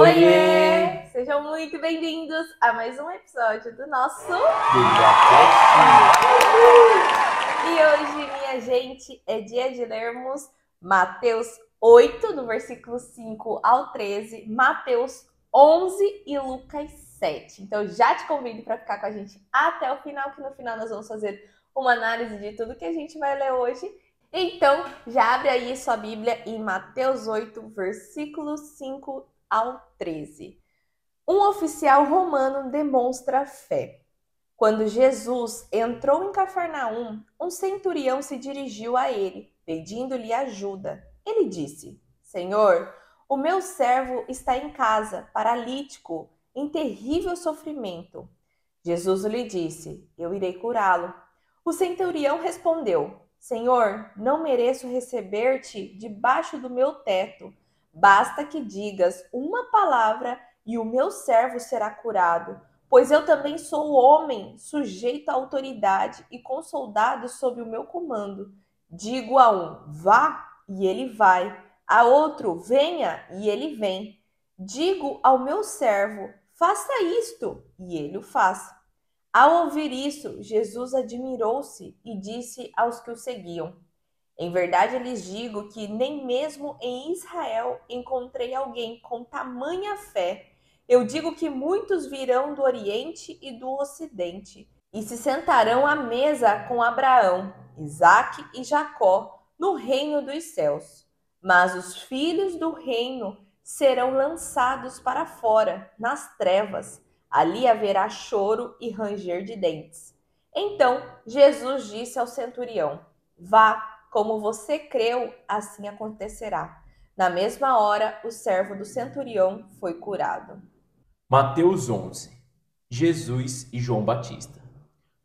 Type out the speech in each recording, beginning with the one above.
Oiê! Oiê! Sejam muito bem-vindos a mais um episódio do nosso BíbliaCast. E hoje, minha gente, é dia de lermos Mateus 8, do versículo 5 ao 13, Mateus 11 e Lucas 7. Então, já te convido para ficar com a gente até o final, que no final nós vamos fazer uma análise de tudo que a gente vai ler hoje. Então, já abre aí sua Bíblia em Mateus 8, versículo 5 ao 13. Um oficial romano demonstra fé. Quando Jesus entrou em Cafarnaum, um centurião se dirigiu a ele, pedindo-lhe ajuda. Ele disse: Senhor, o meu servo está em casa, paralítico, em terrível sofrimento. Jesus lhe disse: Eu irei curá-lo. O centurião respondeu: Senhor, não mereço receber-te debaixo do meu teto. Basta que digas uma palavra e o meu servo será curado. Pois eu também sou homem, sujeito à autoridade e com soldados sob o meu comando. Digo a um, vá, e ele vai. A outro, venha, e ele vem. Digo ao meu servo, faça isto, e ele o faz. Ao ouvir isso, Jesus admirou-se e disse aos que o seguiam: Em verdade lhes digo que nem mesmo em Israel encontrei alguém com tamanha fé. Eu digo que muitos virão do Oriente e do Ocidente e se sentarão à mesa com Abraão, Isaque e Jacó no reino dos céus. Mas os filhos do reino serão lançados para fora, nas trevas. Ali haverá choro e ranger de dentes. Então Jesus disse ao centurião: Vá, como você creu, assim acontecerá. Na mesma hora, o servo do centurião foi curado. Mateus 11. Jesus e João Batista.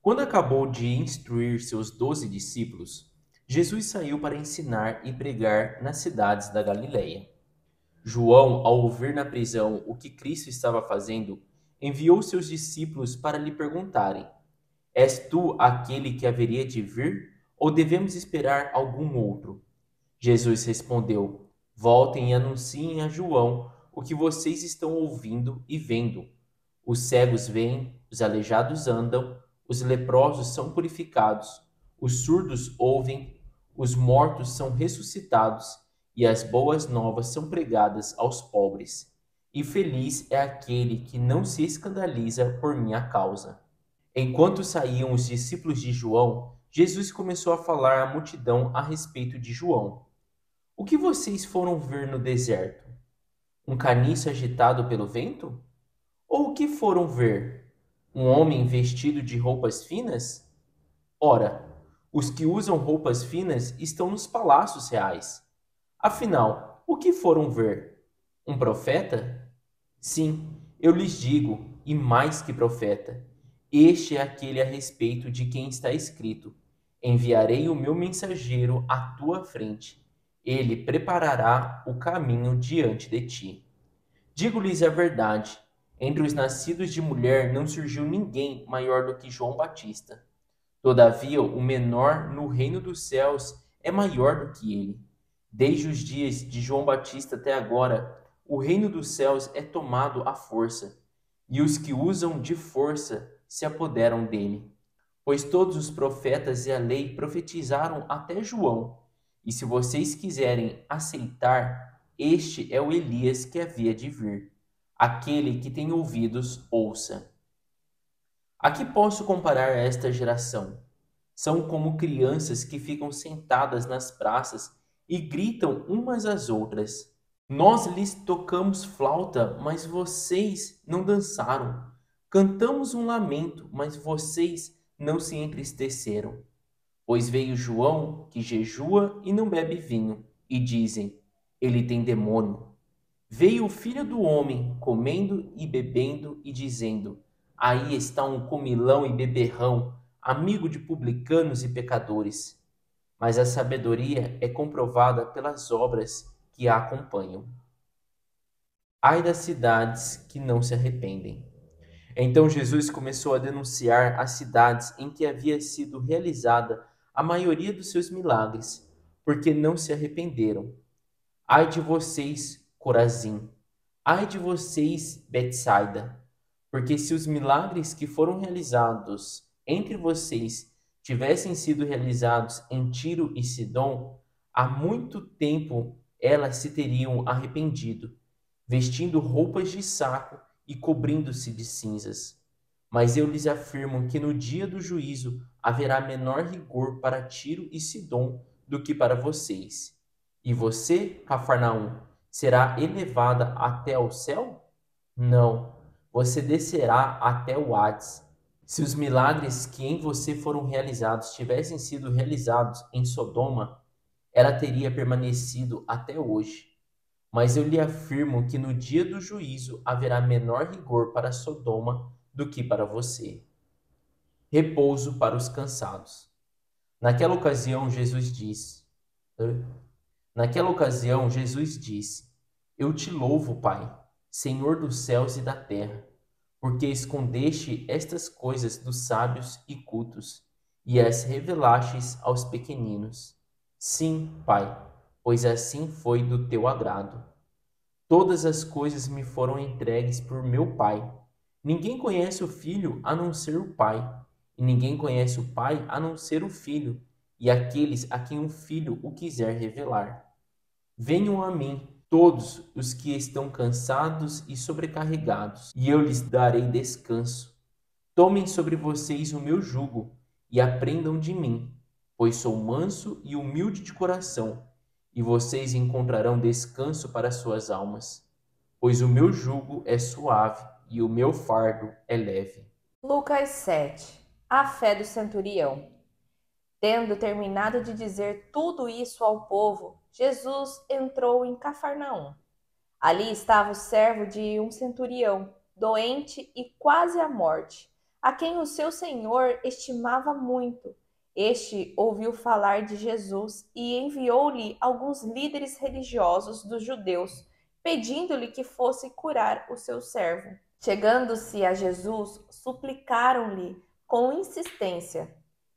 Quando acabou de instruir seus 12 discípulos, Jesus saiu para ensinar e pregar nas cidades da Galileia. João, ao ouvir na prisão o que Cristo estava fazendo, enviou seus discípulos para lhe perguntarem: És tu aquele que haveria de vir, ou devemos esperar algum outro? Jesus respondeu: Voltem e anunciem a João o que vocês estão ouvindo e vendo. Os cegos veem, os aleijados andam, os leprosos são purificados, os surdos ouvem, os mortos são ressuscitados e as boas novas são pregadas aos pobres. E feliz é aquele que não se escandaliza por minha causa. Enquanto saíam os discípulos de João, Jesus começou a falar à multidão a respeito de João. O que vocês foram ver no deserto? Um caniço agitado pelo vento? Ou o que foram ver? Um homem vestido de roupas finas? Ora, os que usam roupas finas estão nos palácios reais. Afinal, o que foram ver? Um profeta? Sim, eu lhes digo, e mais que profeta. Este é aquele a respeito de quem está escrito: Enviarei o meu mensageiro à tua frente. Ele preparará o caminho diante de ti. Digo-lhes a verdade: entre os nascidos de mulher não surgiu ninguém maior do que João Batista. Todavia, o menor no reino dos céus é maior do que ele. Desde os dias de João Batista até agora, o reino dos céus é tomado à força, e os que usam de força se apoderam dele. Pois todos os profetas e a lei profetizaram até João. E se vocês quiserem aceitar, este é o Elias que havia de vir. Aquele que tem ouvidos, ouça. A que posso comparar esta geração? São como crianças que ficam sentadas nas praças e gritam umas às outras. Nós lhes tocamos flauta, mas vocês não dançaram. Cantamos um lamento, mas vocês não se entristeceram. Pois veio João, que jejua e não bebe vinho, e dizem: Ele tem demônio. Veio o Filho do Homem, comendo e bebendo, e dizendo: Aí está um comilão e beberrão, amigo de publicanos e pecadores. Mas a sabedoria é comprovada pelas obras que a acompanham. Ai das cidades que não se arrependem. Então Jesus começou a denunciar as cidades em que havia sido realizada a maioria dos seus milagres, porque não se arrependeram. Ai de vocês, Corazim! Ai de vocês, Betsaida, porque se os milagres que foram realizados entre vocês tivessem sido realizados em Tiro e Sidom, há muito tempo elas se teriam arrependido, vestindo roupas de saco e cobrindo-se de cinzas. Mas eu lhes afirmo que no dia do juízo haverá menor rigor para Tiro e Sidom do que para vocês. E você, Cafarnaum, será elevada até ao céu? Não, você descerá até o Hades. Se os milagres que em você foram realizados tivessem sido realizados em Sodoma, ela teria permanecido até hoje. Mas eu lhe afirmo que no dia do juízo haverá menor rigor para Sodoma do que para você. Repouso para os cansados. Naquela ocasião, Jesus disse: Naquela ocasião, Jesus disse: Eu te louvo, Pai, Senhor dos céus e da terra, porque escondeste estas coisas dos sábios e cultos e as revelastes aos pequeninos. Sim, Pai, pois assim foi do teu agrado. Todas as coisas me foram entregues por meu Pai. Ninguém conhece o Filho a não ser o Pai, e ninguém conhece o Pai a não ser o Filho, e aqueles a quem o Filho o quiser revelar. Venham a mim, todos os que estão cansados e sobrecarregados, e eu lhes darei descanso. Tomem sobre vocês o meu jugo e aprendam de mim, pois sou manso e humilde de coração, e vocês encontrarão descanso para suas almas, pois o meu jugo é suave e o meu fardo é leve. Lucas 7. A fé do centurião. Tendo terminado de dizer tudo isso ao povo, Jesus entrou em Cafarnaum. Ali estava o servo de um centurião, doente e quase à morte, a quem o seu senhor estimava muito. Este ouviu falar de Jesus e enviou-lhe alguns líderes religiosos dos judeus, pedindo-lhe que fosse curar o seu servo. Chegando-se a Jesus, suplicaram-lhe com insistência: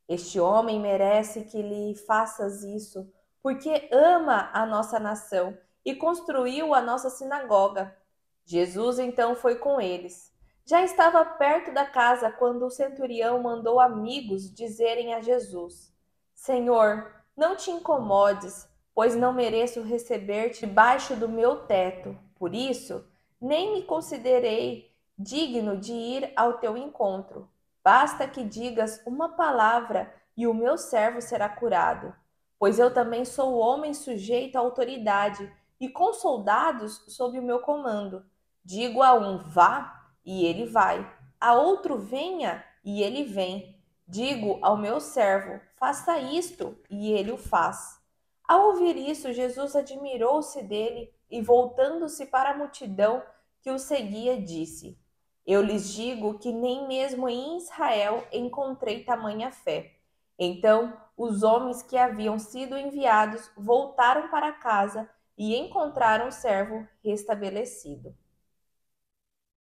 Este homem merece que lhe faças isso, porque ama a nossa nação e construiu a nossa sinagoga. Jesus então foi com eles. Já estava perto da casa quando o centurião mandou amigos dizerem a Jesus: Senhor, não te incomodes, pois não mereço receber-te debaixo do meu teto. Por isso, nem me considerei digno de ir ao teu encontro. Basta que digas uma palavra e o meu servo será curado, pois eu também sou homem sujeito à autoridade e com soldados sob o meu comando. Digo a um: vá, e ele vai. A outro: venha, e ele vem. Digo ao meu servo: faça isto, e ele o faz. Ao ouvir isso, Jesus admirou-se dele e, voltando-se para a multidão que o seguia, disse: Eu lhes digo que nem mesmo em Israel encontrei tamanha fé. Então, os homens que haviam sido enviados voltaram para casa e encontraram o servo restabelecido.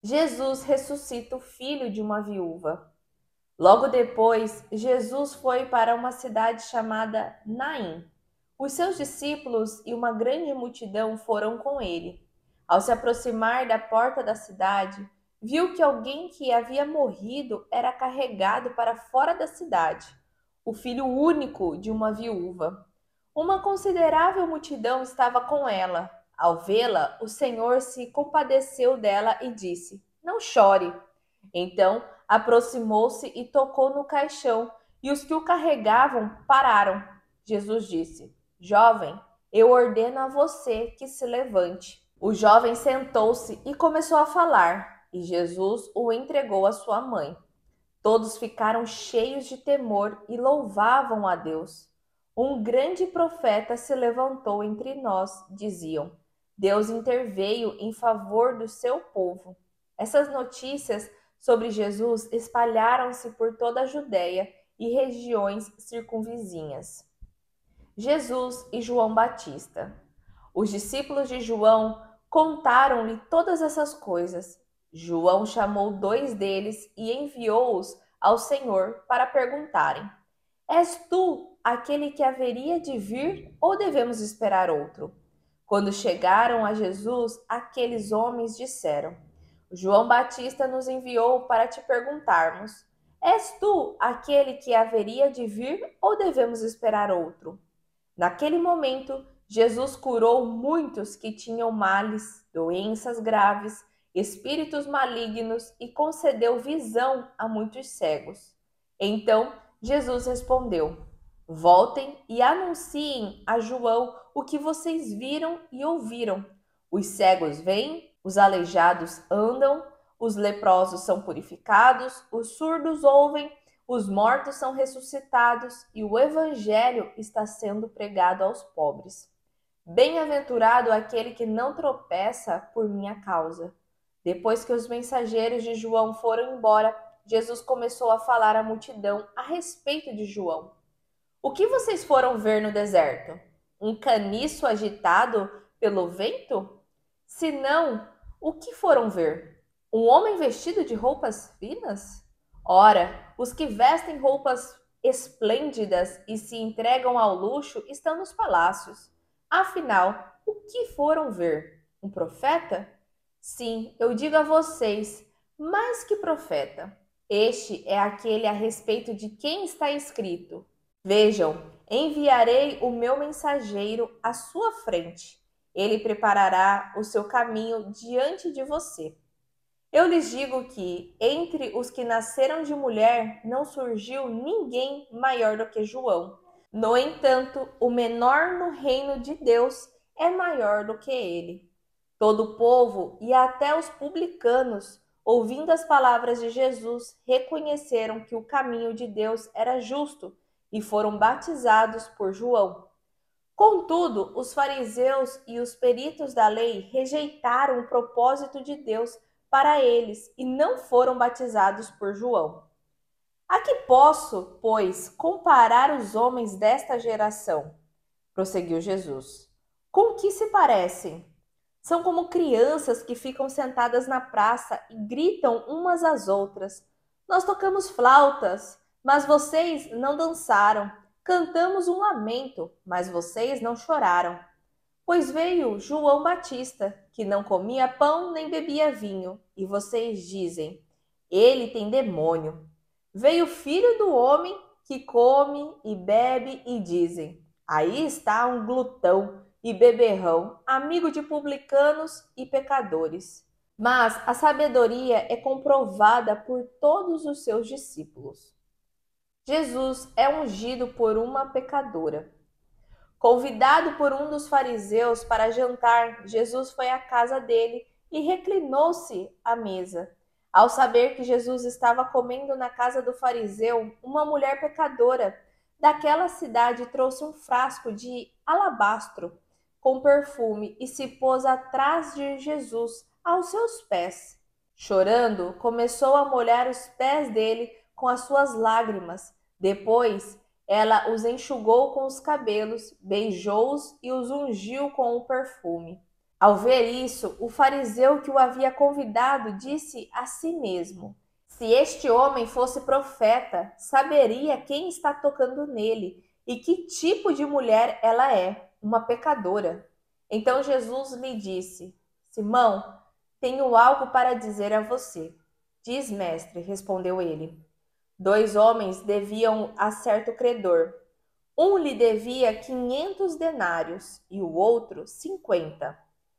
Jesus ressuscita o filho de uma viúva. Logo depois, Jesus foi para uma cidade chamada Naim. Os seus discípulos e uma grande multidão foram com ele. Ao se aproximar da porta da cidade, viu que alguém que havia morrido era carregado para fora da cidade, o filho único de uma viúva. Uma considerável multidão estava com ela. Ao vê-la, o Senhor se compadeceu dela e disse: Não chore. Então aproximou-se e tocou no caixão, e os que o carregavam pararam. Jesus disse: Jovem, eu ordeno a você que se levante. O jovem sentou-se e começou a falar, e Jesus o entregou à sua mãe. Todos ficaram cheios de temor e louvavam a Deus. Um grande profeta se levantou entre nós, diziam. Deus interveio em favor do seu povo. Essas notícias sobre Jesus espalharam-se por toda a Judéia e regiões circunvizinhas. Jesus e João Batista. Os discípulos de João contaram-lhe todas essas coisas. João chamou 2 deles e enviou-os ao Senhor para perguntarem: És tu aquele que haveria de vir ou devemos esperar outro? Quando chegaram a Jesus, aqueles homens disseram: João Batista nos enviou para te perguntarmos: És tu aquele que haveria de vir ou devemos esperar outro? Naquele momento, Jesus curou muitos que tinham males, doenças graves, espíritos malignos e concedeu visão a muitos cegos. Então, Jesus respondeu: Voltem e anunciem a João o que vocês viram e ouviram. Os cegos veem, os aleijados andam, os leprosos são purificados, os surdos ouvem, os mortos são ressuscitados e o evangelho está sendo pregado aos pobres. Bem-aventurado aquele que não tropeça por minha causa. Depois que os mensageiros de João foram embora, Jesus começou a falar à multidão a respeito de João. O que vocês foram ver no deserto? Um caniço agitado pelo vento? Se não, o que foram ver? Um homem vestido de roupas finas? Ora, os que vestem roupas esplêndidas e se entregam ao luxo estão nos palácios. Afinal, o que foram ver? Um profeta? Sim, eu digo a vocês, mais que profeta. Este é aquele a respeito de quem está escrito: Vejam, enviarei o meu mensageiro à sua frente. Ele preparará o seu caminho diante de você. Eu lhes digo que, entre os que nasceram de mulher, não surgiu ninguém maior do que João. No entanto, o menor no reino de Deus é maior do que ele. Todo o povo e até os publicanos, ouvindo as palavras de Jesus, reconheceram que o caminho de Deus era justo e foram batizados por João. Contudo, os fariseus e os peritos da lei rejeitaram o propósito de Deus para eles e não foram batizados por João. A que posso, pois, comparar os homens desta geração? Prosseguiu Jesus. Com que se parecem? São como crianças que ficam sentadas na praça e gritam umas às outras. Nós tocamos flautas, mas vocês não dançaram. Cantamos um lamento, mas vocês não choraram. Pois veio João Batista, que não comia pão nem bebia vinho, e vocês dizem: ele tem demônio. Veio o Filho do Homem, que come e bebe, e dizem: aí está um glutão e beberrão, amigo de publicanos e pecadores. Mas a sabedoria é comprovada por todos os seus discípulos. Jesus é ungido por uma pecadora. Convidado por um dos fariseus para jantar, Jesus foi à casa dele e reclinou-se à mesa. Ao saber que Jesus estava comendo na casa do fariseu, uma mulher pecadora daquela cidade trouxe um frasco de alabastro com perfume e se pôs atrás de Jesus, aos seus pés. Chorando, começou a molhar os pés dele com as suas lágrimas. Depois, ela os enxugou com os cabelos, beijou-os e os ungiu com o perfume. Ao ver isso, o fariseu que o havia convidado disse a si mesmo: se este homem fosse profeta, saberia quem está tocando nele e que tipo de mulher ela é, uma pecadora. Então Jesus lhe disse: Simão, tenho algo para dizer a você. Diz, mestre, respondeu ele. 2 homens deviam a certo credor. Um lhe devia 500 denários e o outro 50.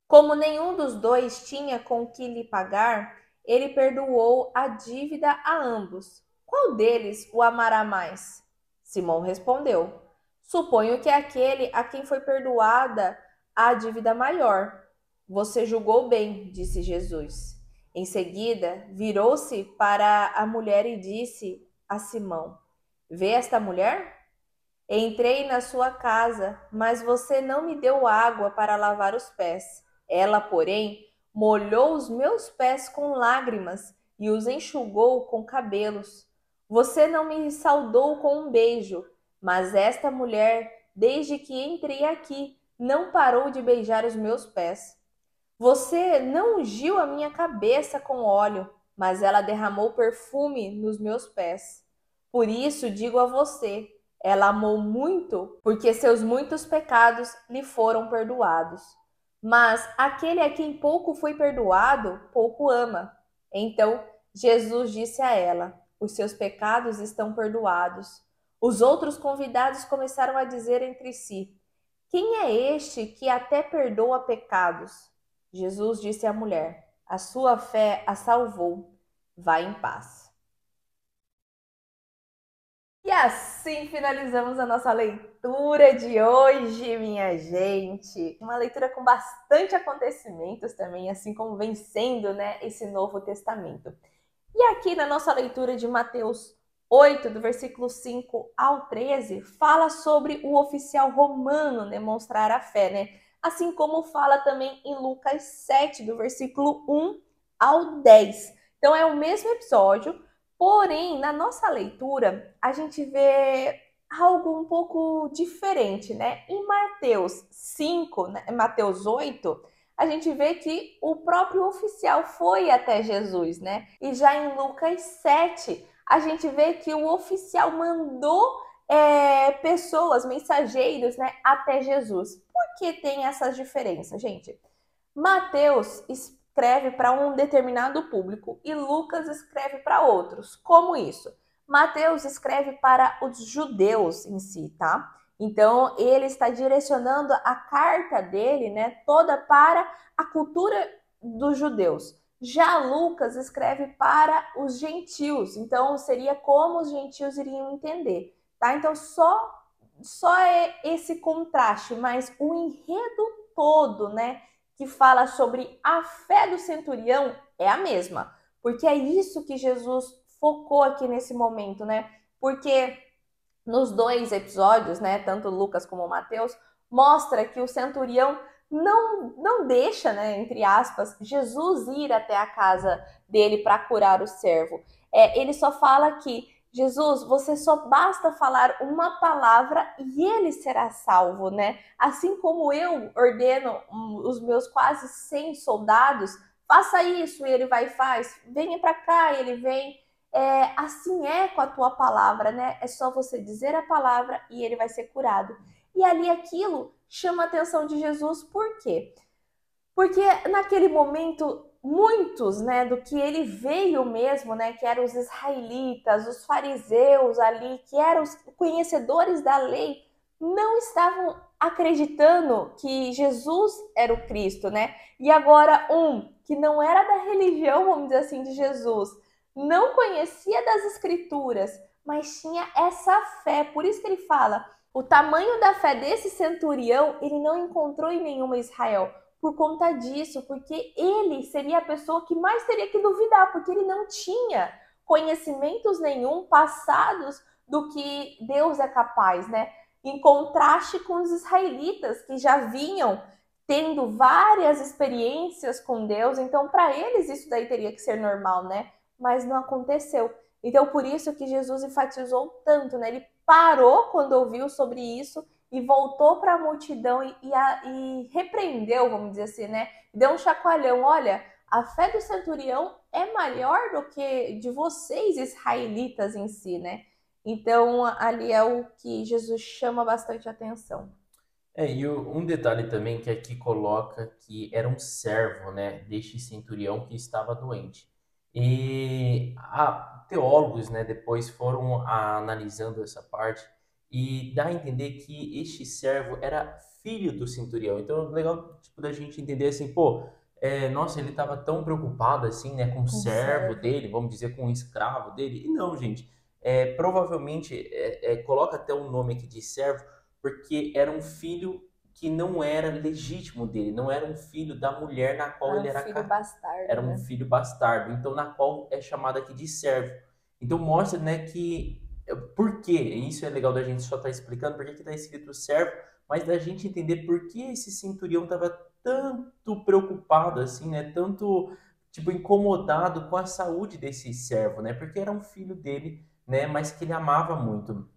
Como nenhum dos dois tinha com que lhe pagar, ele perdoou a dívida a ambos. Qual deles o amará mais? Simão respondeu: suponho que é aquele a quem foi perdoada a dívida maior. Você julgou bem, disse Jesus. Em seguida, virou-se para a mulher e disse a Simão: vê esta mulher? Entrei na sua casa, mas você não me deu água para lavar os pés. Ela, porém, molhou os meus pés com lágrimas e os enxugou com cabelos. Você não me saudou com um beijo, mas esta mulher, desde que entrei aqui, não parou de beijar os meus pés. Você não ungiu a minha cabeça com óleo, mas ela derramou perfume nos meus pés. Por isso digo a você, ela amou muito, porque seus muitos pecados lhe foram perdoados. Mas aquele a quem pouco foi perdoado, pouco ama. Então Jesus disse a ela: os seus pecados estão perdoados. Os outros convidados começaram a dizer entre si: quem é este que até perdoa pecados? Jesus disse à mulher: a sua fé a salvou. Vá em paz. E assim finalizamos a nossa leitura de hoje, minha gente. Uma leitura com bastante acontecimentos também, assim como vem sendo, né, esse Novo Testamento. E aqui na nossa leitura de Mateus 8, do versículo 5 ao 13, fala sobre o oficial romano demonstrar a fé, né? Assim como fala também em Lucas 7, do versículo 1 ao 10. Então é o mesmo episódio, porém, na nossa leitura, a gente vê algo um pouco diferente, né? Em Mateus 5, né? Mateus 8, a gente vê que o próprio oficial foi até Jesus, né? E já em Lucas 7, a gente vê que o oficial mandou pessoas, mensageiros, né, até Jesus. Por que tem essas diferenças, gente? Mateus escreve para um determinado público e Lucas escreve para outros. Como isso? Mateus escreve para os judeus em si, tá? Então, ele está direcionando a carta dele, né, toda para a cultura dos judeus. Já Lucas escreve para os gentios, então seria como os gentios iriam entender, tá? Então, só é esse contraste, mas o enredo todo, né, que fala sobre a fé do centurião é a mesma, porque é isso que Jesus focou aqui nesse momento, né? Porque nos dois episódios, né, tanto Lucas como Mateus, mostra que o centurião não deixa, né, entre aspas, Jesus ir até a casa dele para curar o servo. Ele só fala que Jesus, você só basta falar uma palavra e ele será salvo, né? Assim como eu ordeno os meus quase 100 soldados, faça isso e ele vai e faz, venha para cá e ele vem. Assim é com a tua palavra, né? É só você dizer a palavra e ele vai ser curado. E ali aquilo chama a atenção de Jesus, por quê? Porque naquele momento, muitos, né, do que ele veio mesmo, né, que eram os israelitas, os fariseus ali, que eram os conhecedores da lei, não estavam acreditando que Jesus era o Cristo, né? E agora que não era da religião, vamos dizer assim, de Jesus, não conhecia das escrituras, mas tinha essa fé. Por isso que ele fala, o tamanho da fé desse centurião, ele não encontrou em nenhuma Israel por conta disso, porque ele seria a pessoa que mais teria que duvidar, porque ele não tinha conhecimentos nenhum passados do que Deus é capaz, né? Em contraste com os israelitas que já vinham tendo várias experiências com Deus, então para eles isso daí teria que ser normal, né? Mas não aconteceu. Então por isso que Jesus enfatizou tanto, né? Ele parou quando ouviu sobre isso e voltou para a multidão e repreendeu, vamos dizer assim, né? Deu um chacoalhão. Olha, a fé do centurião é maior do que de vocês, israelitas, em si, né? Então, ali é o que Jesus chama bastante atenção. Um detalhe também que aqui coloca que era um servo, né, deste centurião que estava doente. Teólogos, né, depois foram analisando essa parte e dá a entender que este servo era filho do centurião. Então, é legal, tipo, da gente entender assim, pô, nossa, ele estava tão preocupado assim, né, com o Um servo servo. dele, vamos dizer, com o escravo dele. E não, gente, provavelmente coloca até o nome aqui de servo porque era um filho que não era legítimo dele, não era um filho da mulher na qual Era ele um era filho era bastardo, um né? filho bastardo, então na qual é chamado aqui de servo. Então mostra, né, que por quê? Isso é legal da gente só estar explicando por que está escrito servo, mas da gente entender por que esse centurião estava tanto preocupado assim, né, tanto tipo incomodado com a saúde desse servo, né? Porque era um filho dele, né, mas que ele amava muito.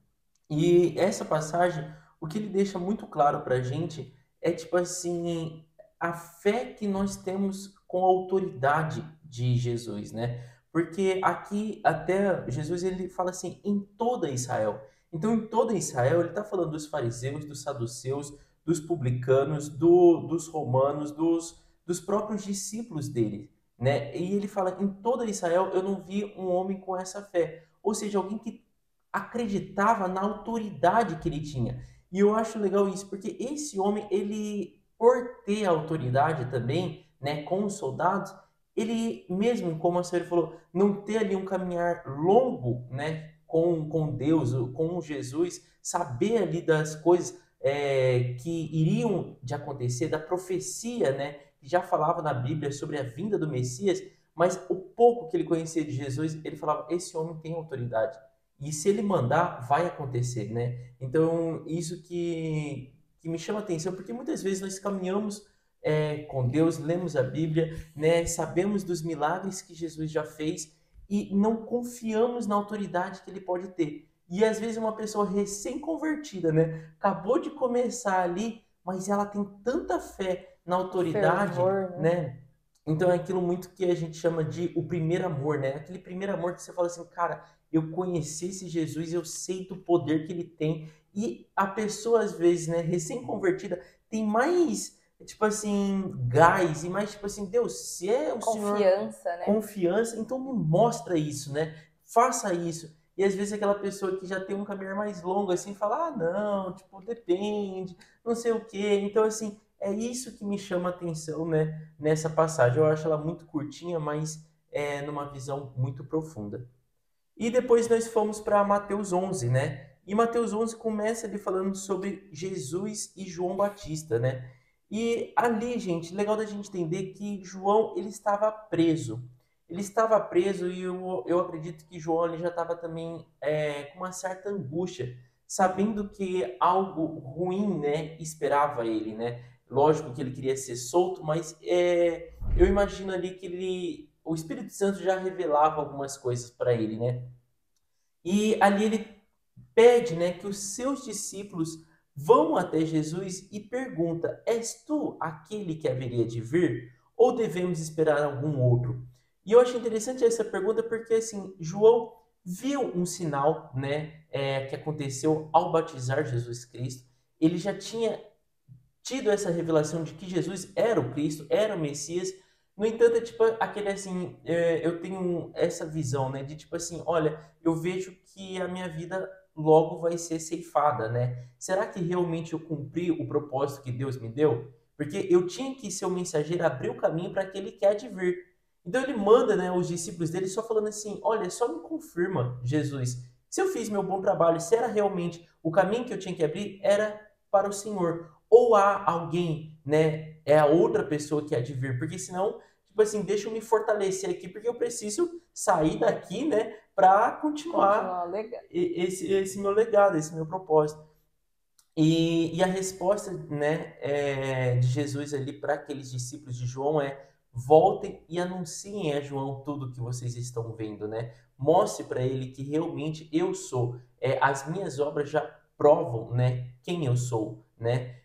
E essa passagem, o que ele deixa muito claro para a gente é tipo assim, a fé que nós temos com a autoridade de Jesus, né? Porque aqui até Jesus ele fala assim, em toda Israel. Então, em toda Israel, ele está falando dos fariseus, dos saduceus, dos publicanos, dos romanos, dos próprios discípulos dele, né? E ele fala, em toda Israel eu não vi um homem com essa fé. Ou seja, alguém que acreditava na autoridade que ele tinha. E eu acho legal isso, porque esse homem, ele, por ter autoridade também, né, com os soldados, ele mesmo, como a senhora falou, não ter ali um caminhar longo, né, com Deus, com Jesus, saber ali das coisas que iriam de acontecer, da profecia, né, que já falava na Bíblia sobre a vinda do Messias, mas o pouco que ele conhecia de Jesus, ele falava, esse homem tem autoridade. E se ele mandar, vai acontecer, né? Então, isso que me chama a atenção, porque muitas vezes nós caminhamos com Deus, lemos a Bíblia, né? Sabemos dos milagres que Jesus já fez e não confiamos na autoridade que ele pode ter. E às vezes uma pessoa recém-convertida, né? Acabou de começar ali, mas ela tem tanta fé na autoridade, Fervor, né? né? Então é aquilo muito que a gente chama de o primeiro amor, né? Aquele primeiro amor que você fala assim, cara, eu conheci esse Jesus, eu sei do poder que ele tem. E a pessoa, às vezes, né, recém-convertida, tem mais, tipo assim, gás e mais, tipo assim, Deus, se é o Senhor Confiança, né? confiança, então me mostra isso, né? Faça isso. E às vezes aquela pessoa que já tem um caminhar mais longo, assim, fala, ah, não, tipo, depende, não sei o quê. Então, assim, é isso que me chama a atenção, né, nessa passagem. Eu acho ela muito curtinha, mas numa visão muito profunda. E depois nós fomos para Mateus 11, né? E Mateus 11 começa ali falando sobre Jesus e João Batista, né? E ali, gente, legal da gente entender que João, ele estava preso. Ele estava preso e eu acredito que João ele já estava também com uma certa angústia, sabendo que algo ruim, né, esperava ele, né? Lógico que ele queria ser solto, mas eu imagino ali que o Espírito Santo já revelava algumas coisas para ele, né? E ali ele pede, né, que os seus discípulos vão até Jesus e pergunta: És tu aquele que haveria de vir? Ou devemos esperar algum outro? E eu acho interessante essa pergunta porque assim João viu um sinal, né, que aconteceu ao batizar Jesus Cristo. Ele já tinha tido essa revelação de que Jesus era o Cristo, era o Messias. No entanto, é tipo aquele assim, eu tenho essa visão, né, de tipo assim, olha, eu vejo que a minha vida logo vai ser ceifada, né? Será que realmente eu cumpri o propósito que Deus me deu? Porque eu tinha que ser o mensageiro, abrir o caminho para aquele que há de vir. Então ele manda, né, os discípulos dele só falando assim, olha, só me confirma, Jesus, se eu fiz meu bom trabalho, se era realmente o caminho que eu tinha que abrir, era para o Senhor ou há alguém, né, é a outra pessoa que há de vir, porque senão, tipo assim, deixa eu me fortalecer aqui, porque eu preciso sair daqui, né, para continuar Continua legal. esse meu legado, esse meu propósito. E a resposta, né, de Jesus ali para aqueles discípulos de João é: voltem e anunciem a João tudo o que vocês estão vendo, né? Mostre para ele que realmente eu sou. As minhas obras já provam, né, quem eu sou, né?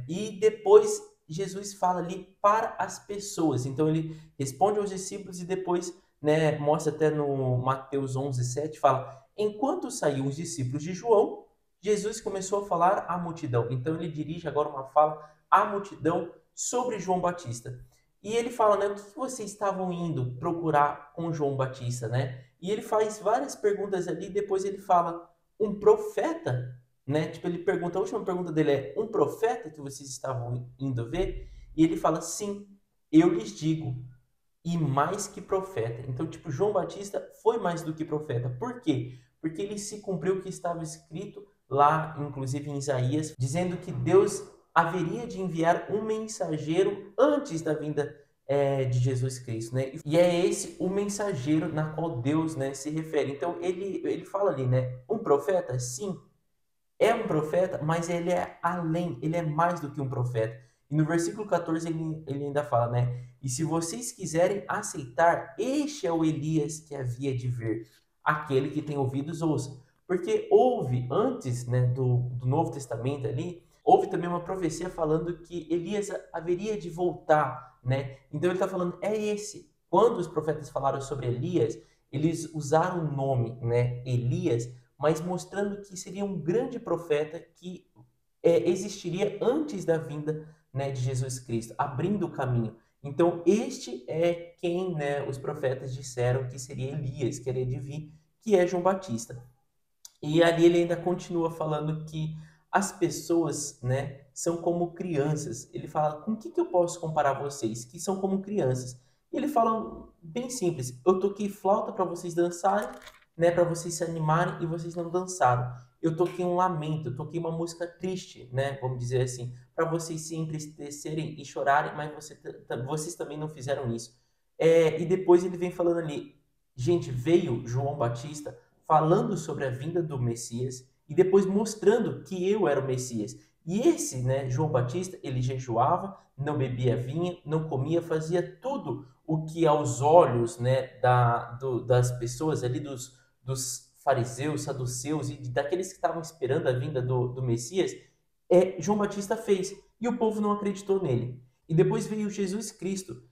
E depois Jesus fala ali para as pessoas. Então ele responde aos discípulos e depois, né, mostra até no Mateus 11:7, fala: enquanto saíam os discípulos de João, Jesus começou a falar à multidão. Então ele dirige agora uma fala à multidão sobre João Batista. E ele fala, né, o que vocês estavam indo procurar com João Batista, né? E ele faz várias perguntas ali, depois ele fala, um profeta, né? Tipo, ele pergunta, a última pergunta dele é, um profeta que vocês estavam indo ver? E ele fala, sim, eu lhes digo, e mais que profeta. Então, tipo, João Batista foi mais do que profeta. Por quê? Porque ele se cumpriu o que estava escrito lá, inclusive em Isaías, dizendo que Deus haveria de enviar um mensageiro antes da vinda de Jesus Cristo, né? E é esse o mensageiro na qual Deus, né, se refere. Então ele fala ali, né? Um profeta, sim, é um profeta, mas ele é além, ele é mais do que um profeta. E no versículo 14 ele ainda fala, né? E se vocês quiserem aceitar, este é o Elias que havia de vir. Aquele que tem ouvidos, ouça. Porque houve, antes, né, do Novo Testamento ali, houve também uma profecia falando que Elias haveria de voltar, né? Então ele está falando, é esse. Quando os profetas falaram sobre Elias, eles usaram o nome, né, Elias, mas mostrando que seria um grande profeta que existiria antes da vinda, né, de Jesus Cristo, abrindo o caminho. Então, este é quem, né, os profetas disseram que seria Elias, que iria de vir, que é João Batista. E ali ele ainda continua falando que as pessoas, né, são como crianças. Ele fala, com o que eu posso comparar vocês? Que são como crianças. E ele fala bem simples, eu toquei flauta para vocês dançarem, né, para vocês se animarem e vocês não dançaram. Eu toquei um lamento, eu toquei uma música triste, né, vamos dizer assim, para vocês se entristecerem e chorarem, mas vocês também não fizeram isso. E depois ele vem falando ali, gente, veio João Batista falando sobre a vinda do Messias e depois mostrando que eu era o Messias. E esse, né, João Batista, ele jejuava, não bebia vinho, não comia, fazia tudo o que aos olhos, né, das pessoas ali, dos fariseus, saduceus e daqueles que estavam esperando a vinda do Messias, João Batista fez. E o povo não acreditou nele. E depois veio Jesus Cristo,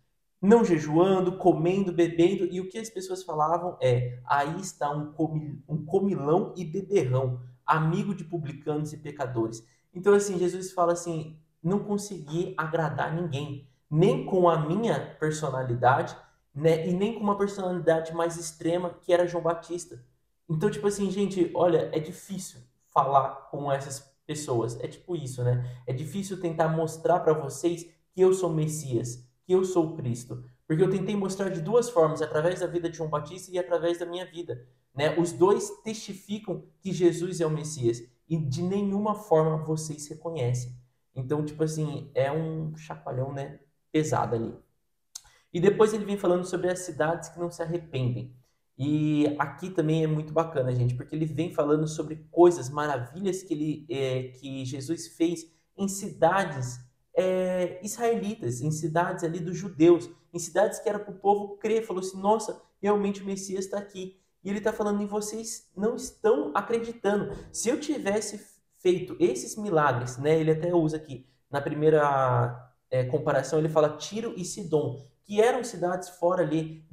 não jejuando, comendo, bebendo, e o que as pessoas falavam aí está um comilão e beberrão, amigo de publicanos e pecadores. Então, assim, Jesus fala assim, não consegui agradar ninguém, nem com a minha personalidade, né, e nem com uma personalidade mais extrema, que era João Batista. Então, tipo assim, gente, olha, é difícil falar com essas pessoas, é tipo isso, né? É difícil tentar mostrar para vocês que eu sou Messias, que eu sou o Cristo. Porque eu tentei mostrar de duas formas, através da vida de João Batista e através da minha vida. Né? Os dois testificam que Jesus é o Messias. E de nenhuma forma vocês reconhecem. Então, tipo assim, é um chacoalhão, né, pesado ali. E depois ele vem falando sobre as cidades que não se arrependem. E aqui também é muito bacana, gente, porque ele vem falando sobre coisas, maravilhas que Jesus fez em cidades israelitas, em cidades ali dos judeus, em cidades que era para o povo crer. Falou assim, nossa, realmente o Messias está aqui. E ele está falando, e vocês não estão acreditando. Se eu tivesse feito esses milagres, né, ele até usa aqui, na primeira comparação, ele fala Tiro e Sidom, que eram cidades fora ali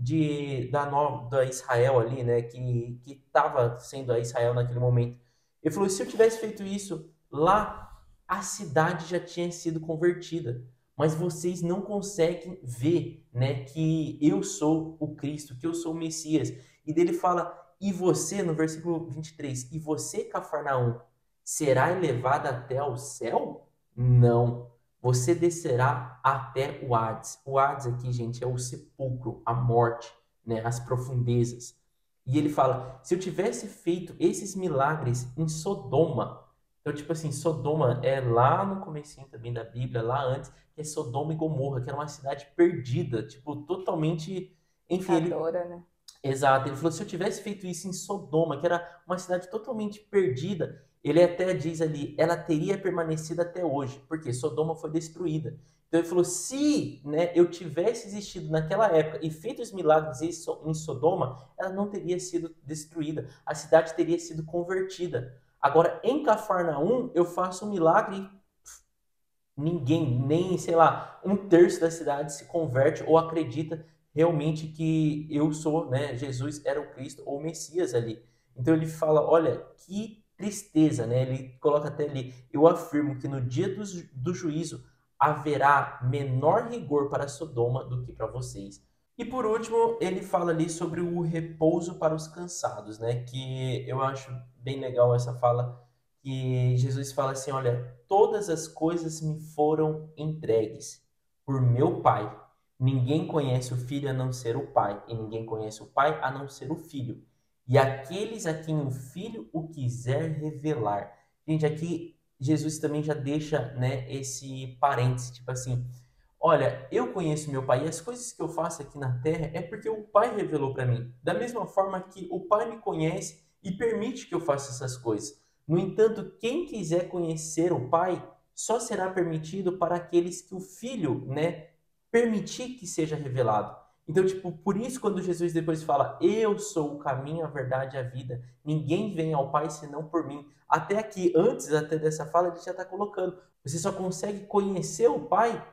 da Israel ali, né, que estava sendo a Israel naquele momento. Ele falou, se eu tivesse feito isso lá, a cidade já tinha sido convertida. Mas vocês não conseguem ver, né, que eu sou o Cristo, que eu sou o Messias. E dele fala, e você, no versículo 23, e você, Cafarnaum, será elevada até ao céu? Não. Você descerá até o Hades. O Hades aqui, gente, é o sepulcro, a morte, né, as profundezas. E ele fala, se eu tivesse feito esses milagres em Sodoma, então, tipo assim, Sodoma é lá no comecinho também da Bíblia, lá antes, que é Sodoma e Gomorra, que era uma cidade perdida, tipo, totalmente... Enfim, Pecadora, né? Exato, ele falou, se eu tivesse feito isso em Sodoma, que era uma cidade totalmente perdida, ele até diz ali, ela teria permanecido até hoje, porque Sodoma foi destruída. Então ele falou, se, né, eu tivesse existido naquela época e feito os milagres em Sodoma, ela não teria sido destruída, a cidade teria sido convertida. Agora, em Cafarnaum, eu faço um milagre e ninguém, nem, sei lá, um terço da cidade se converte ou acredita realmente que eu sou, né, Jesus era o Cristo ou o Messias ali. Então ele fala, olha, que tristeza, né? Ele coloca até ali, eu afirmo que no dia do juízo haverá menor rigor para Sodoma do que para vocês. E por último, ele fala ali sobre o repouso para os cansados, né? Que eu acho bem legal essa fala, que Jesus fala assim, olha, todas as coisas me foram entregues por meu Pai. Ninguém conhece o Filho a não ser o Pai, e ninguém conhece o Pai a não ser o Filho. E aqueles a quem o Filho o quiser revelar. Gente, aqui Jesus também já deixa, né, esse parênteses, tipo assim, olha, eu conheço meu Pai e as coisas que eu faço aqui na terra é porque o Pai revelou para mim. Da mesma forma que o Pai me conhece e permite que eu faça essas coisas. No entanto, quem quiser conhecer o Pai só será permitido para aqueles que o Filho, né, permitir que seja revelado. Então, tipo, por isso quando Jesus depois fala, eu sou o caminho, a verdade e a vida, ninguém vem ao Pai senão por mim. Até aqui, antes até dessa fala, ele já está colocando, você só consegue conhecer o Pai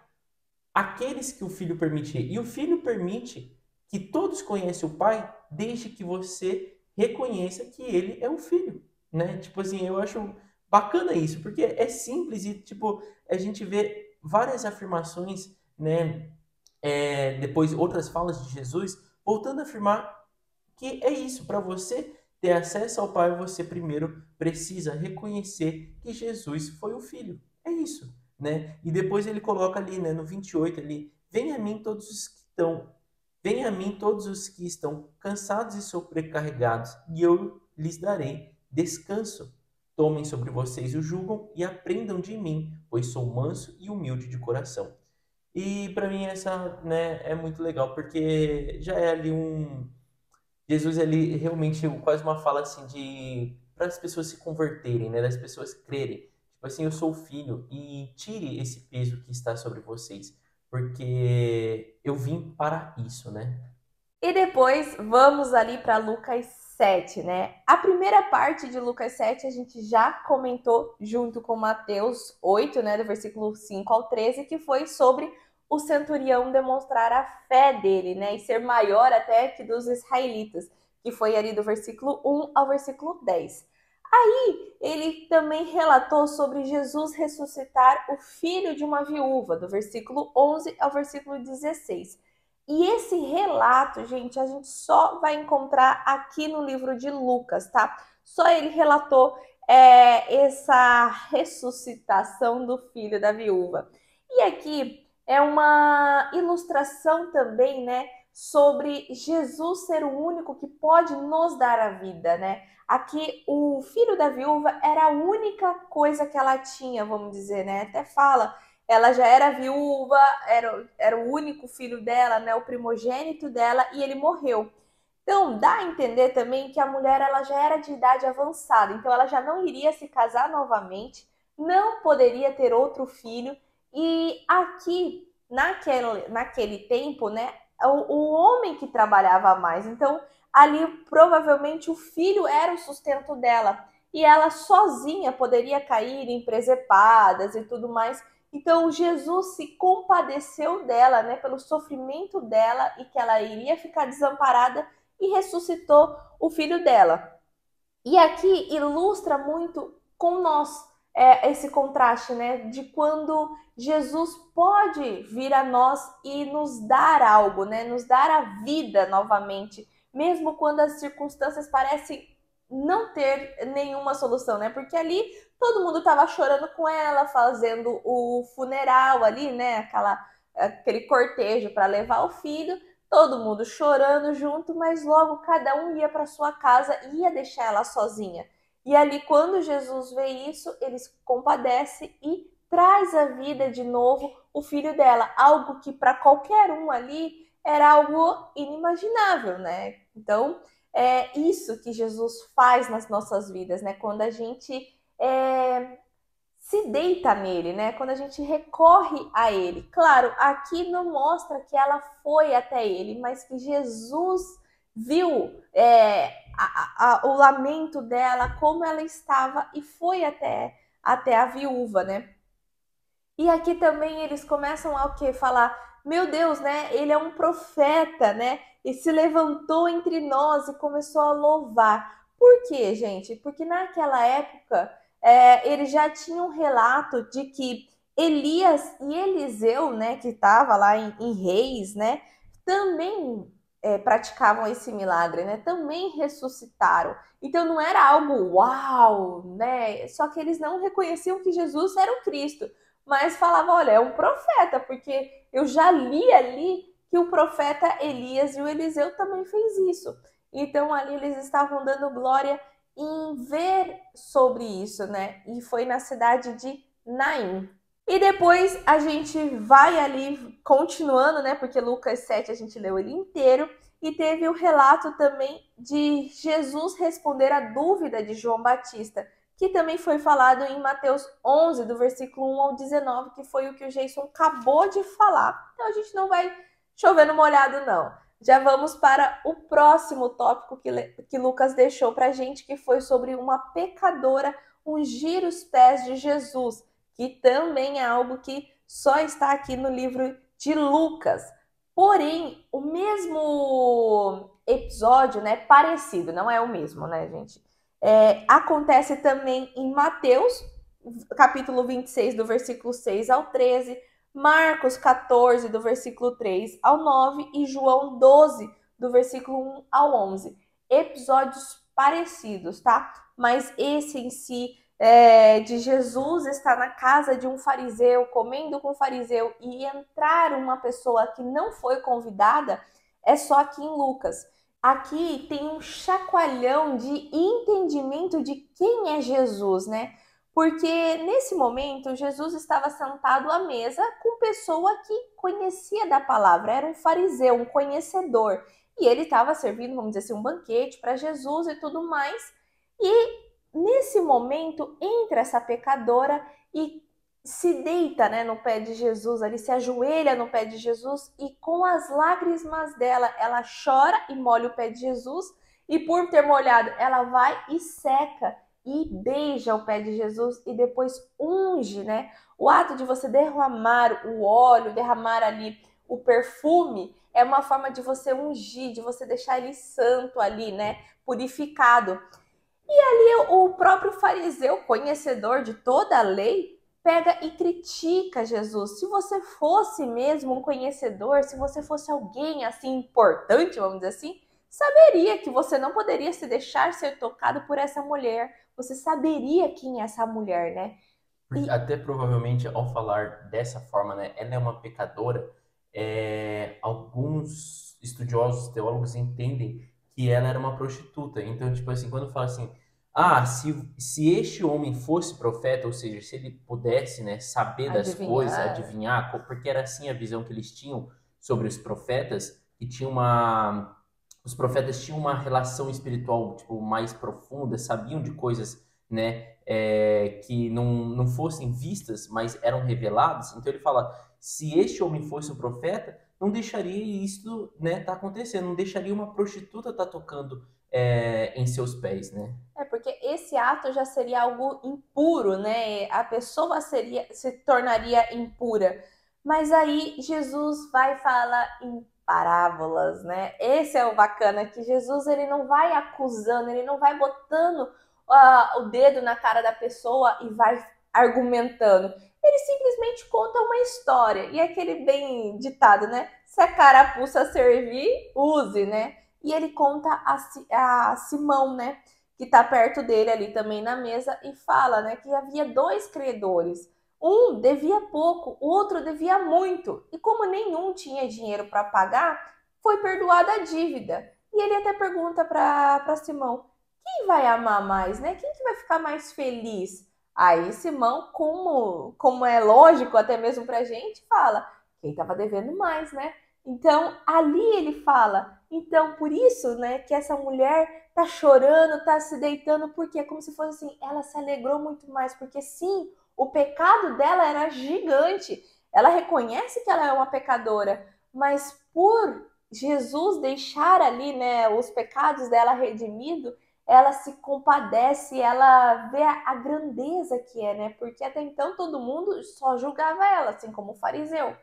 aqueles que o Filho permitir. E o Filho permite que todos conheçam o Pai desde que você reconheça que ele é o Filho, né? Tipo assim, eu acho bacana isso, porque é simples e, tipo, a gente vê várias afirmações, né? Depois outras falas de Jesus, voltando a afirmar que é isso, para você ter acesso ao Pai, você primeiro precisa reconhecer que Jesus foi o Filho. É isso, né? E depois ele coloca ali, né, no 28 ali, venha a mim todos os que estão cansados e sobrecarregados, e eu lhes darei descanso. Tomem sobre vocês o jugo e aprendam de mim, pois sou manso e humilde de coração. E para mim essa, né, é muito legal, porque já é ali Jesus, ele realmente quase uma fala assim de para as pessoas se converterem, né, das pessoas crerem. Tipo assim, eu sou o filho e tire esse peso que está sobre vocês, porque eu vim para isso, né? E depois vamos ali para Lucas 7, né? A primeira parte de Lucas 7 a gente já comentou junto com Mateus 8, né, do versículo 5 ao 13, que foi sobre o centurião demonstrar a fé dele, né, e ser maior até que dos israelitas, que foi ali do versículo 1 ao versículo 10. Aí ele também relatou sobre Jesus ressuscitar o filho de uma viúva, do versículo 11 ao versículo 16. E esse relato, gente, a gente só vai encontrar aqui no livro de Lucas, tá? Só ele relatou essa ressuscitação do filho da viúva. E aqui é uma ilustração também, né, sobre Jesus ser o único que pode nos dar a vida, né? Aqui o filho da viúva era a única coisa que ela tinha, vamos dizer, né? Até fala, ela já era viúva, era o único filho dela, né, o primogênito dela, e ele morreu. Então, dá a entender também que a mulher ela já era de idade avançada, então ela já não iria se casar novamente, não poderia ter outro filho, e aqui, naquele tempo, né, o homem que trabalhava mais, então ali provavelmente o filho era o sustento dela, e ela sozinha poderia cair em presepadas e tudo mais. Então Jesus se compadeceu dela, né, pelo sofrimento dela e que ela iria ficar desamparada e ressuscitou o filho dela. E aqui ilustra muito com nós esse contraste, né, de quando Jesus pode vir a nós e nos dar algo, né, nos dar a vida novamente, mesmo quando as circunstâncias parecem não ter nenhuma solução, né? Porque ali todo mundo estava chorando com ela, fazendo o funeral ali, né? Aquele cortejo para levar o filho, todo mundo chorando junto, mas logo cada um ia para sua casa e ia deixar ela sozinha. E ali, quando Jesus vê isso, ele se compadece e traz à vida de novo o filho dela, algo que para qualquer um ali era algo inimaginável, né? Então, é isso que Jesus faz nas nossas vidas, né? Quando a gente se deita nele, né? Quando a gente recorre a ele. Claro, aqui não mostra que ela foi até ele, mas que Jesus viu o lamento dela, como ela estava e foi até a viúva, né? E aqui também eles começam a o quê? Falar, meu Deus, né? Ele é um profeta, né? E se levantou entre nós e começou a louvar. Por quê, gente? Porque naquela época eles já tinham um relato de que Elias e Eliseu, né, que estava lá em Reis, né, também praticavam esse milagre, né? Também ressuscitaram. Então não era algo uau, né? Só que eles não reconheciam que Jesus era o Cristo, mas falava, olha, é um profeta, porque eu já li ali que o profeta Elias e o Eliseu também fez isso. Então ali eles estavam dando glória em ver sobre isso, né? E foi na cidade de Naim. E depois a gente vai ali continuando, né? Porque Lucas 7 a gente leu ele inteiro. E teve o relato também de Jesus responder a dúvida de João Batista, que também foi falado em Mateus 11, do versículo 1 ao 19, que foi o que o Jason acabou de falar. Então a gente não vai chover no molhado, não. Já vamos para o próximo tópico que Lucas deixou para a gente, que foi sobre uma pecadora ungir os pés de Jesus, que também é algo que só está aqui no livro de Lucas. Porém, o mesmo episódio, né, parecido, não é o mesmo, né, gente? Acontece também em Mateus, capítulo 26, do versículo 6 ao 13, Marcos 14, do versículo 3 ao 9 e João 12, do versículo 1 ao 11. Episódios parecidos, tá? Mas esse em si, de Jesus estar na casa de um fariseu, comendo com um fariseu e entrar uma pessoa que não foi convidada, é só aqui em Lucas. Aqui tem um chacoalhão de entendimento de quem é Jesus, né? Porque nesse momento Jesus estava sentado à mesa com pessoa que conhecia da palavra, era um fariseu, um conhecedor. E ele estava servindo, vamos dizer assim, um banquete para Jesus e tudo mais. E nesse momento entra essa pecadora e se deita, né, no pé de Jesus, ali se ajoelha no pé de Jesus e com as lágrimas dela, ela chora e molha o pé de Jesus e por ter molhado, ela vai e seca e beija o pé de Jesus e depois unge, né? O ato de você derramar o óleo, derramar ali o perfume, é uma forma de você ungir, de você deixar ele santo ali, né? Purificado. E ali o próprio fariseu, conhecedor de toda a lei, pega e critica Jesus. Se você fosse mesmo um conhecedor, se você fosse alguém assim importante, vamos dizer assim, saberia que você não poderia se deixar ser tocado por essa mulher. Você saberia quem é essa mulher, né? Porque até provavelmente ao falar dessa forma, né, ela é uma pecadora, alguns estudiosos, teólogos entendem que ela era uma prostituta. Então, tipo assim, quando fala assim, se este homem fosse profeta, ou seja, se ele pudesse, né, saber das coisas, Adivinhar. adivinhar, porque era assim a visão que eles tinham sobre os profetas, que tinha os profetas tinham uma relação espiritual, tipo, mais profunda, sabiam de coisas, né, que não fossem vistas, mas eram reveladas. Então ele fala, se este homem fosse um profeta, não deixaria isso, né, tá acontecendo, não deixaria uma prostituta tá tocando em seus pés, né? Porque esse ato já seria algo impuro, né? A pessoa se tornaria impura. Mas aí Jesus vai falar em parábolas, né? Esse é o bacana, que Jesus ele não vai acusando, ele não vai botando o dedo na cara da pessoa e vai argumentando. Ele simplesmente conta uma história. E é aquele bem ditado, né? Se a carapuça servir, use, né? E ele conta a Simão, né? Que está perto dele ali também na mesa e fala, né, que havia dois credores. Um devia pouco, o outro devia muito. E como nenhum tinha dinheiro para pagar, foi perdoada a dívida. E ele até pergunta para Simão: quem vai amar mais, né? Quem que vai ficar mais feliz? Aí Simão, como é lógico até mesmo para a gente, fala: quem estava devendo mais, né? Então ali ele fala: então por isso, né, que essa mulher tá chorando, tá se deitando, porque é como se fosse assim, ela se alegrou muito mais, porque sim, o pecado dela era gigante. Ela reconhece que ela é uma pecadora, mas por Jesus deixar ali, né, os pecados dela redimido, ela se compadece, ela vê a grandeza que é, né? Porque até então todo mundo só julgava ela, assim como o fariseu.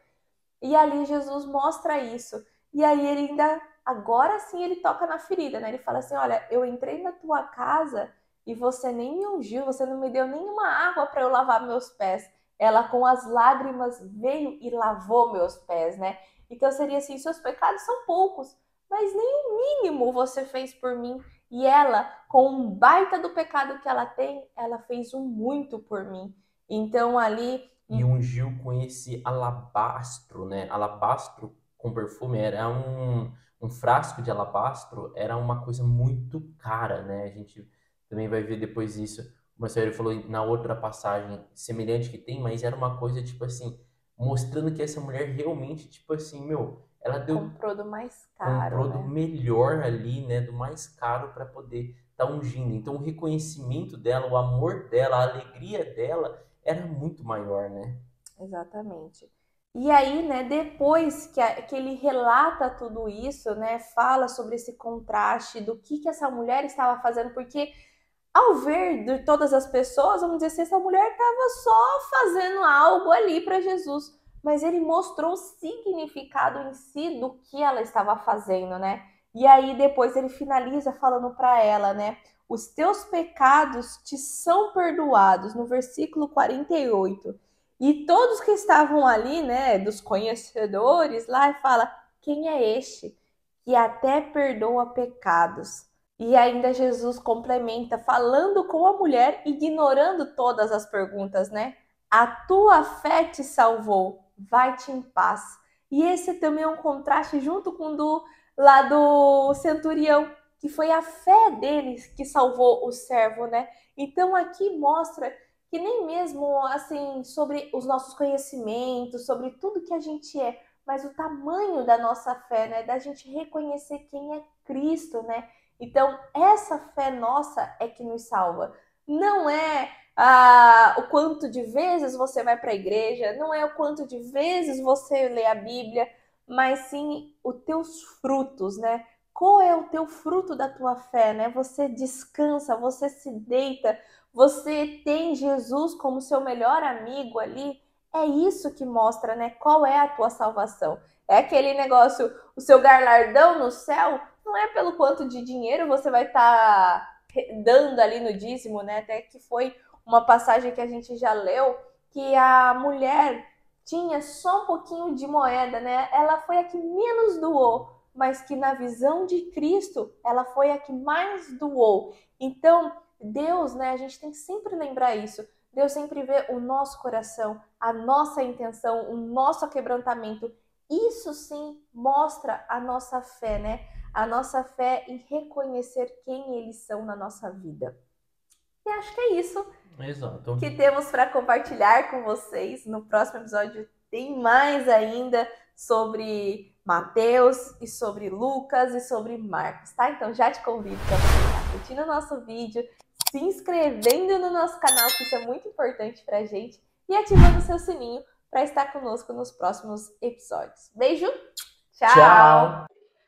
E ali Jesus mostra isso. E aí ele ainda, agora sim ele toca na ferida, né? Ele fala assim, olha, eu entrei na tua casa e você nem me ungiu, você não me deu nenhuma água para eu lavar meus pés. Ela com as lágrimas veio e lavou meus pés, né? Então seria assim, seus pecados são poucos, mas nem o mínimo você fez por mim. E ela, com um baita do pecado que ela tem, ela fez um muito por mim. Então ali E ungiu com esse alabastro, né? Alabastro com perfume era um frasco de alabastro, era uma coisa muito cara, né? A gente também vai ver depois isso. O Marcelo falou na outra passagem semelhante que tem, mas era uma coisa tipo assim, mostrando que essa mulher realmente, tipo assim, meu, ela comprou do mais caro, comprou do né? melhor ali, né? Do mais caro para poder estar ungindo. Então o reconhecimento dela, o amor dela, a alegria dela era muito maior, né? Exatamente. E aí, né, depois que ele relata tudo isso, né, fala sobre esse contraste do que essa mulher estava fazendo, porque ao ver de todas as pessoas, vamos dizer assim, essa mulher estava só fazendo algo ali para Jesus, mas ele mostrou o significado em si do que ela estava fazendo, né? E aí depois ele finaliza falando para ela, né? os teus pecados te são perdoados, no versículo 48. E todos que estavam ali, né, dos conhecedores lá, fala: quem é este que até perdoa pecados? E ainda Jesus complementa, falando com a mulher, ignorando todas as perguntas, né? A tua fé te salvou, vai-te em paz. E esse também é um contraste junto com o do lá do centurião, que foi a fé deles que salvou o servo, né? Então aqui mostra que nem mesmo assim sobre os nossos conhecimentos, sobre tudo que a gente é, mas o tamanho da nossa fé, né? Da gente reconhecer quem é Cristo, né? Então, essa fé nossa é que nos salva. Não é o quanto de vezes você vai para a igreja, não é o quanto de vezes você lê a Bíblia, mas sim os teus frutos, né? Qual é o teu fruto da tua fé, né? Você descansa, você se deita, você tem Jesus como seu melhor amigo ali. É isso que mostra, né? Qual é a tua salvação. É aquele negócio, o seu galardão no céu não é pelo quanto de dinheiro você vai estar dando ali no dízimo, né? Até que foi uma passagem que a gente já leu, que a mulher tinha só um pouquinho de moeda, né? Ela foi a que menos doou, mas que na visão de Cristo, ela foi a que mais doou. Então, Deus, né? A gente tem que sempre lembrar isso. Deus sempre vê o nosso coração, a nossa intenção, o nosso quebrantamento. Isso sim mostra a nossa fé, né? A nossa fé em reconhecer quem eles são na nossa vida. E acho que é isso Exato. que temos para compartilhar com vocês. No próximo episódio tem mais ainda sobre Mateus e sobre Lucas e sobre Marcos, tá? Então já te convido para você estar curtindo o nosso vídeo, se inscrevendo no nosso canal, que isso é muito importante para a gente, e ativando o seu sininho para estar conosco nos próximos episódios. Beijo, tchau! Tchau!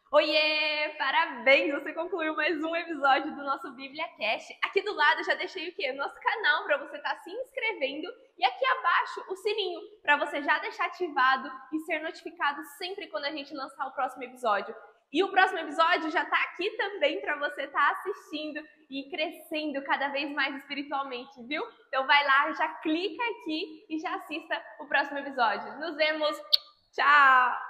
Oiê! Parabéns! Você concluiu mais um episódio do nosso Bíblia Cast. Aqui do lado eu já deixei o quê? O nosso canal para você estar se inscrevendo e aqui abaixo o sininho para você já deixar ativado e ser notificado sempre quando a gente lançar o próximo episódio. E o próximo episódio já está aqui também para você estar assistindo e crescendo cada vez mais espiritualmente, viu? Então vai lá, já clica aqui e já assista o próximo episódio. Nos vemos! Tchau!